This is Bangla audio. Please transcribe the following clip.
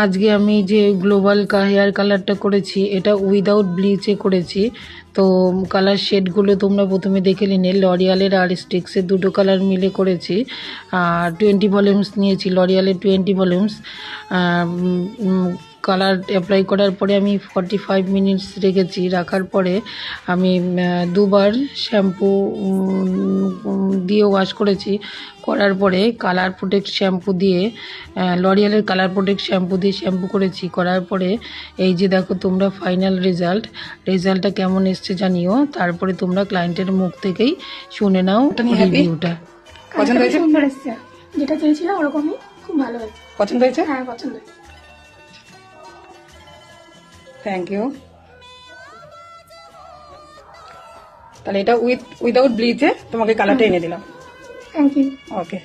আজকে আমি যে গ্লোবাল হেয়ার কালারটা করেছি এটা উইদাউট ব্লিচে করেছি। তো কালার শেডগুলো তোমরা প্রথমে দেখে নিলে, লরিয়ালের আর স্টিক্সের দুটো কালার মিলে করেছি। আর 20 ভলিউমস নিয়েছি, লরিয়ালের 20 ভলিউমস। কালার অ্যাপ্লাই করার পরে আমি 45 মিনিটস রেখেছি। রাখার পরে আমি দুবার শ্যাম্পু দিয়ে ওয়াশ করেছি। করার পরে কালার প্রোটেক্ট শ্যাম্পু দিয়ে, লরিয়ালের কালার প্রোটেক্ট শ্যাম্পু দিয়ে শ্যাম্পু করেছি। করার পরে এই যে দেখো তোমরা ফাইনাল রেজাল্টটা কেমন এসছে জানিও। তারপরে তোমরা ক্লায়েন্টের মুখ থেকেই শুনে নাও রিভিউটা। পছন্দ হয়েছে? সুন্দর এসছে, যেটা চেয়েছিলাম ওরকমই, খুব ভালো হয়েছে। পছন্দ হয়েছে? হ্যাঁ পছন্দ হয়েছে। Thank you. তাহলে এটা উইদাউট ব্লিচে তোমাকে কালারটা এনে দিলাম। Thank you. ওকে।